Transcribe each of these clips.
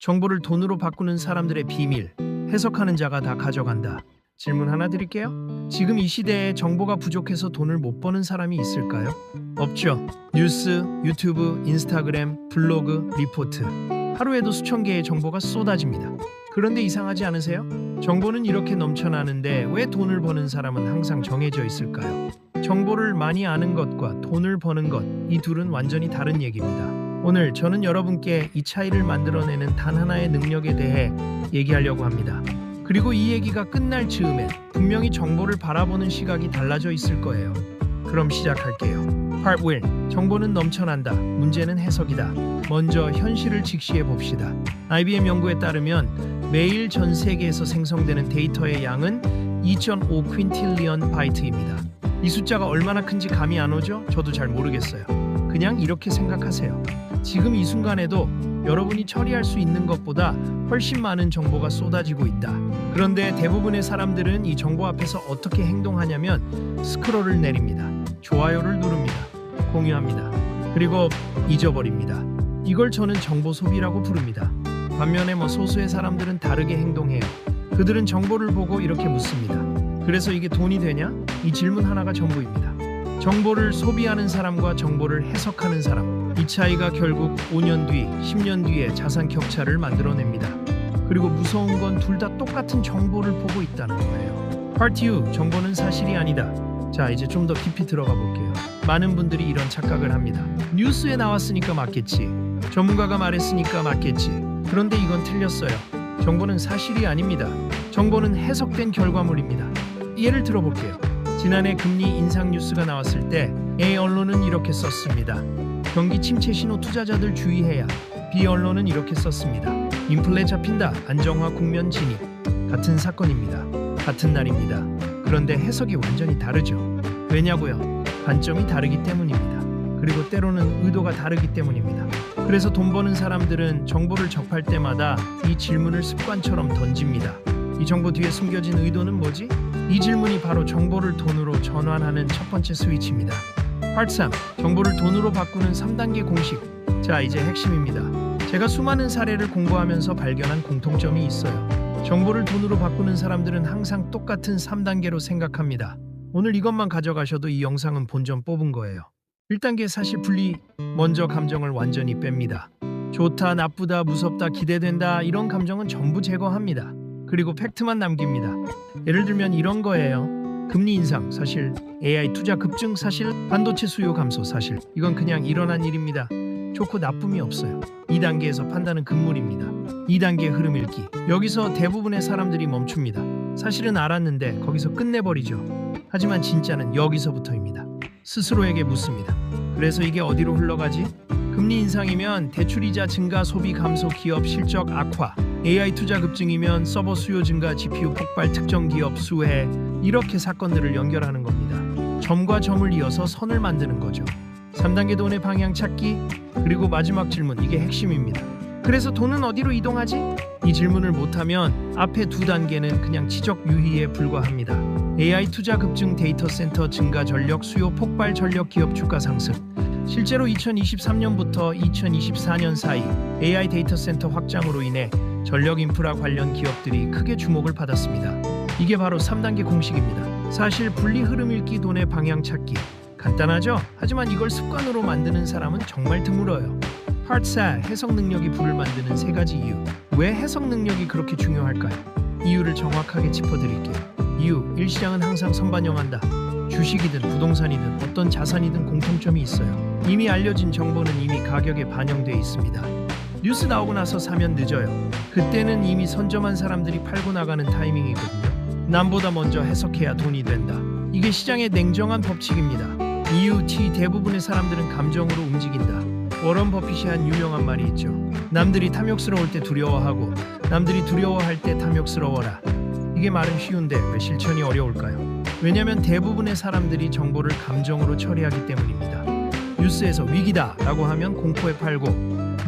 정보를 돈으로 바꾸는 사람들의 비밀, 해석하는 자가 다 가져간다. 질문 하나 드릴게요. 지금 이 시대에 정보가 부족해서 돈을 못 버는 사람이 있을까요? 없죠. 뉴스, 유튜브, 인스타그램, 블로그, 리포트. 하루에도 수천 개의 정보가 쏟아집니다. 그런데 이상하지 않으세요? 정보는 이렇게 넘쳐나는데 왜 돈을 버는 사람은 항상 정해져 있을까요? 정보를 많이 아는 것과 돈을 버는 것, 이 둘은 완전히 다른 얘기입니다. 오늘 저는 여러분께 이 차이를 만들어내는 단 하나의 능력에 대해 얘기하려고 합니다. 그리고 이 얘기가 끝날 즈음에 분명히 정보를 바라보는 시각이 달라져 있을 거예요. 그럼 시작할게요. Part 1. 정보는 넘쳐난다. 문제는 해석이다. 먼저 현실을 직시해 봅시다. IBM 연구에 따르면 매일 전 세계에서 생성되는 데이터의 양은 2.5 퀸틸리언 바이트입니다. 이 숫자가 얼마나 큰지 감이 안 오죠? 저도 잘 모르겠어요. 그냥 이렇게 생각하세요. 지금 이 순간에도 여러분이 처리할 수 있는 것보다 훨씬 많은 정보가 쏟아지고 있다. 그런데 대부분의 사람들은 이 정보 앞에서 어떻게 행동하냐면 스크롤을 내립니다. 좋아요를 누릅니다. 공유합니다. 그리고 잊어버립니다. 이걸 저는 정보 소비라고 부릅니다. 반면에 소수의 사람들은 다르게 행동해요. 그들은 정보를 보고 이렇게 묻습니다. 그래서 이게 돈이 되냐? 이 질문 하나가 전부입니다. 정보를 소비하는 사람과 정보를 해석하는 사람, 이 차이가 결국 5년 뒤, 10년 뒤에 자산 격차를 만들어냅니다. 그리고 무서운 건 둘 다 똑같은 정보를 보고 있다는 거예요. Part 2. 정보는 사실이 아니다. 자, 이제 좀 더 깊이 들어가 볼게요. 많은 분들이 이런 착각을 합니다. 뉴스에 나왔으니까 맞겠지. 전문가가 말했으니까 맞겠지. 그런데 이건 틀렸어요. 정보는 사실이 아닙니다. 정보는 해석된 결과물입니다. 예를 들어볼게요. 지난해 금리 인상 뉴스가 나왔을 때 A 언론은 이렇게 썼습니다. 경기 침체 신호 투자자들 주의해야. B 언론은 이렇게 썼습니다. 인플레 잡힌다. 안정화 국면 진입. 같은 사건입니다. 같은 날입니다. 그런데 해석이 완전히 다르죠. 왜냐고요? 관점이 다르기 때문입니다. 그리고 때로는 의도가 다르기 때문입니다. 그래서 돈 버는 사람들은 정보를 접할 때마다 이 질문을 습관처럼 던집니다. 이 정보 뒤에 숨겨진 의도는 뭐지? 이 질문이 바로 정보를 돈으로 전환하는 첫 번째 스위치입니다. Part 3. 정보를 돈으로 바꾸는 3단계 공식. 자, 이제 핵심입니다. 제가 수많은 사례를 공부하면서 발견한 공통점이 있어요. 정보를 돈으로 바꾸는 사람들은 항상 똑같은 3단계로 생각합니다. 오늘 이것만 가져가셔도 이 영상은 본전 뽑은 거예요. 1단계 사실 분리. 먼저 감정을 완전히 뺍니다. 좋다, 나쁘다, 무섭다, 기대된다, 이런 감정은 전부 제거합니다. 그리고 팩트만 남깁니다. 예를 들면 이런 거예요. 금리 인상 사실, AI 투자 급증 사실, 반도체 수요 감소 사실. 이건 그냥 일어난 일입니다. 좋고 나쁨이 없어요. 2단계에서 판단은 금물입니다. 2단계 흐름 읽기. 여기서 대부분의 사람들이 멈춥니다. 사실은 알았는데 거기서 끝내버리죠. 하지만 진짜는 여기서부터입니다. 스스로에게 묻습니다. 그래서 이게 어디로 흘러가지? 금리 인상이면 대출이자 증가, 소비 감소, 기업 실적 악화. AI 투자 급증이면 서버 수요 증가, GPU 폭발, 특정 기업 수혜. 이렇게 사건들을 연결하는 겁니다. 점과 점을 이어서 선을 만드는 거죠. 3단계 돈의 방향 찾기. 그리고 마지막 질문, 이게 핵심입니다. 그래서 돈은 어디로 이동하지? 이 질문을 못하면 앞에 2단계는 그냥 치적 유희에 불과합니다. AI 투자 급증, 데이터 센터 증가, 전력 수요 폭발, 전력 기업 주가 상승. 실제로 2023년부터 2024년 사이 AI 데이터 센터 확장으로 인해 전력 인프라 관련 기업들이 크게 주목을 받았습니다. 이게 바로 3단계 공식입니다. 사실 분리 흐름 읽기, 돈의 방향 찾기. 간단하죠? 하지만 이걸 습관으로 만드는 사람은 정말 드물어요. Part 4. 해석 능력이 불을 만드는 3가지 이유. 왜 해석 능력이 그렇게 중요할까요? 이유를 정확하게 짚어드릴게요. 이유 1. 시장은 항상 선반영한다. 주식이든 부동산이든 어떤 자산이든 공통점이 있어요. 이미 알려진 정보는 이미 가격에 반영돼 있습니다. 뉴스 나오고 나서 사면 늦어요. 그때는 이미 선점한 사람들이 팔고 나가는 타이밍이거든요. 남보다 먼저 해석해야 돈이 된다. 이게 시장의 냉정한 법칙입니다. 이유 T. 대부분의 사람들은 감정으로 움직인다. 워런 버핏이 한 유명한 말이 있죠. 남들이 탐욕스러울 때 두려워하고 남들이 두려워할 때 탐욕스러워라. 이게 말은 쉬운데 왜 실천이 어려울까요? 왜냐면 대부분의 사람들이 정보를 감정으로 처리하기 때문입니다. 뉴스에서 위기다 라고 하면 공포에 팔고,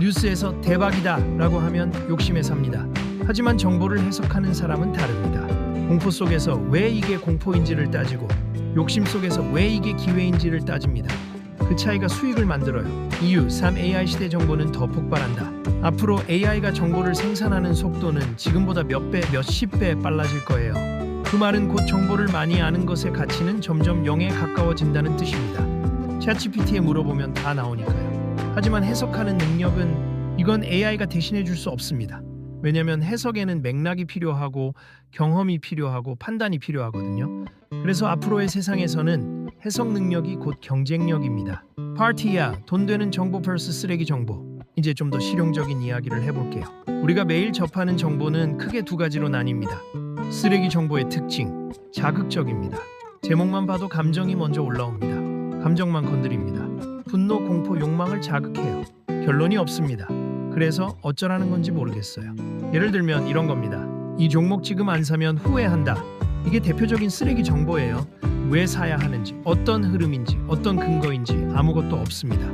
뉴스에서 대박이다 라고 하면 욕심에 삽니다. 하지만 정보를 해석하는 사람은 다릅니다. 공포 속에서 왜 이게 공포인지를 따지고, 욕심 속에서 왜 이게 기회인지를 따집니다. 그 차이가 수익을 만들어요. 이유 3. AI 시대 정보는 더 폭발한다. 앞으로 AI가 정보를 생산하는 속도는 지금보다 몇 배, 몇십 배 빨라질 거예요. 그 말은 곧 정보를 많이 아는 것의 가치는 점점 0에 가까워진다는 뜻입니다. 챗GPT에 물어보면 다 나오니까요. 하지만 해석하는 능력은 이건 AI가 대신해 줄 수 없습니다. 왜냐하면 해석에는 맥락이 필요하고 경험이 필요하고 판단이 필요하거든요. 그래서 앞으로의 세상에서는 해석 능력이 곧 경쟁력입니다. 파티야, 돈 되는 정보 vs 쓰레기 정보. 이제 좀 더 실용적인 이야기를 해볼게요. 우리가 매일 접하는 정보는 크게 두 가지로 나뉩니다. 쓰레기 정보의 특징, 자극적입니다. 제목만 봐도 감정이 먼저 올라옵니다. 감정만 건드립니다. 분노, 공포, 욕망을 자극해요. 결론이 없습니다. 그래서 어쩌라는 건지 모르겠어요. 예를 들면 이런 겁니다. 이 종목 지금 안 사면 후회한다. 이게 대표적인 쓰레기 정보예요. 왜 사야 하는지, 어떤 흐름인지, 어떤 근거인지 아무것도 없습니다.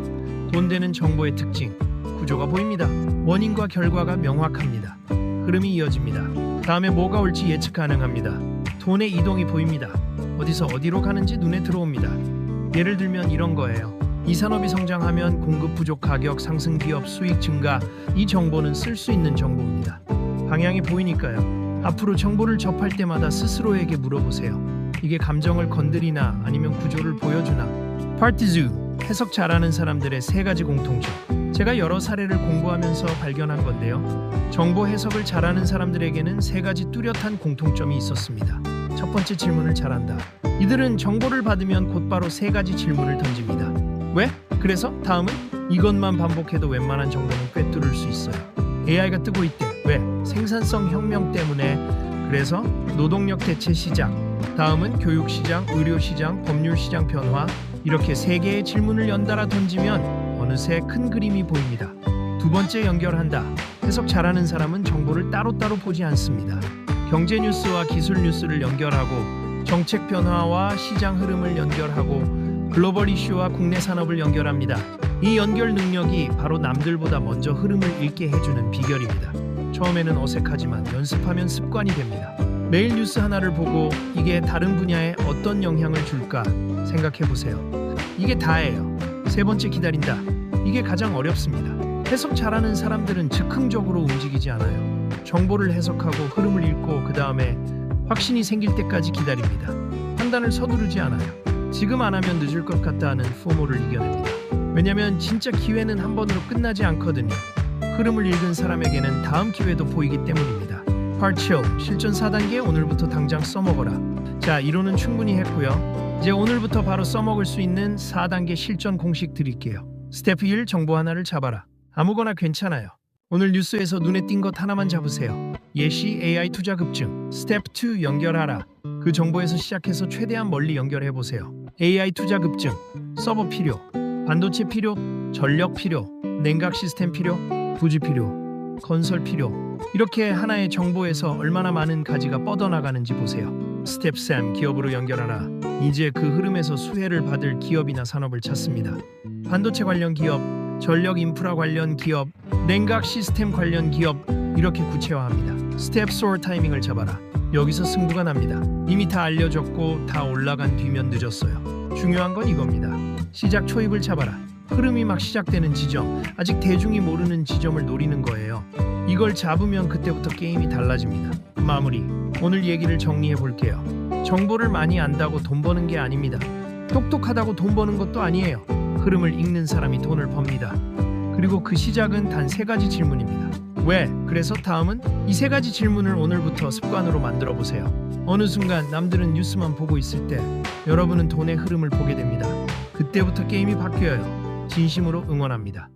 돈 되는 정보의 특징, 구조가 보입니다. 원인과 결과가 명확합니다. 흐름이 이어집니다. 다음에 뭐가 올지 예측 가능합니다. 돈의 이동이 보입니다. 어디서 어디로 가는지 눈에 들어옵니다. 예를 들면 이런 거예요. 이 산업이 성장하면 공급 부족, 가격 상승, 기업 수익 증가. 이 정보는 쓸 수 있는 정보입니다. 방향이 보이니까요. 앞으로 정보를 접할 때마다 스스로에게 물어보세요. 이게 감정을 건드리나 아니면 구조를 보여주나. 파트 2. 해석 잘하는 사람들의 세 가지 공통점. 제가 여러 사례를 공부하면서 발견한 건데요. 정보 해석을 잘하는 사람들에게는 세 가지 뚜렷한 공통점이 있었습니다. 첫 번째, 질문을 잘한다. 이들은 정보를 받으면 곧바로 세 가지 질문을 던집니다. 왜? 그래서? 다음은? 이것만 반복해도 웬만한 정보는 꿰뚫을 수 있어요. AI가 뜨고 있대. 왜? 생산성 혁명 때문에. 그래서? 노동력 대체 시장. 다음은 교육시장, 의료시장, 법률시장 변화. 이렇게 세 개의 질문을 연달아 던지면 어느새 큰 그림이 보입니다. 두 번째, 연결한다. 해석 잘하는 사람은 정보를 따로따로 보지 않습니다. 경제 뉴스와 기술 뉴스를 연결하고, 정책 변화와 시장 흐름을 연결하고, 글로벌 이슈와 국내 산업을 연결합니다. 이 연결 능력이 바로 남들보다 먼저 흐름을 읽게 해주는 비결입니다. 처음에는 어색하지만 연습하면 습관이 됩니다. 매일 뉴스 하나를 보고 이게 다른 분야에 어떤 영향을 줄까 생각해보세요. 이게 다예요. 세 번째, 기다린다. 이게 가장 어렵습니다. 해석 잘하는 사람들은 즉흥적으로 움직이지 않아요. 정보를 해석하고 흐름을 읽고 그 다음에 확신이 생길 때까지 기다립니다. 판단을 서두르지 않아요. 지금 안 하면 늦을 것 같다는 포모를 이겨냅니다. 왜냐면 진짜 기회는 한 번으로 끝나지 않거든요. 흐름을 읽은 사람에게는 다음 기회도 보이기 때문입니다. 파트 7. 실전 4단계. 오늘부터 당장 써먹어라. 자, 이론은 충분히 했고요. 이제 오늘부터 바로 써먹을 수 있는 4단계 실전 공식 드릴게요. 스텝 1. 정보 하나를 잡아라. 아무거나 괜찮아요. 오늘 뉴스에서 눈에 띈 것 하나만 잡으세요. 예시, AI 투자 급증. 스텝 2. 연결하라. 그 정보에서 시작해서 최대한 멀리 연결해보세요. AI 투자 급증, 서버 필요, 반도체 필요, 전력 필요, 냉각 시스템 필요, 부지 필요, 건설 필요. 이렇게 하나의 정보에서 얼마나 많은 가지가 뻗어나가는지 보세요. 스텝 3. 기업으로 연결하라. 이제 그 흐름에서 수혜를 받을 기업이나 산업을 찾습니다. 반도체 관련 기업, 전력 인프라 관련 기업, 냉각 시스템 관련 기업. 이렇게 구체화합니다. 스텝 4. 타이밍을 잡아라. 여기서 승부가 납니다. 이미 다 알려졌고 다 올라간 뒤면 늦었어요. 중요한 건 이겁니다. 시작 초입을 잡아라. 흐름이 막 시작되는 지점, 아직 대중이 모르는 지점을 노리는 거예요. 이걸 잡으면 그때부터 게임이 달라집니다. 마무리. 오늘 얘기를 정리해 볼게요. 정보를 많이 안다고 돈 버는 게 아닙니다. 똑똑하다고 돈 버는 것도 아니에요. 흐름을 읽는 사람이 돈을 법니다. 그리고 그 시작은 단 세 가지 질문입니다. 왜? 그래서 다음은? 이 세 가지 질문을 오늘부터 습관으로 만들어 보세요. 어느 순간 남들은 뉴스만 보고 있을 때 여러분은 돈의 흐름을 보게 됩니다. 그때부터 게임이 바뀌어요. 진심으로 응원합니다.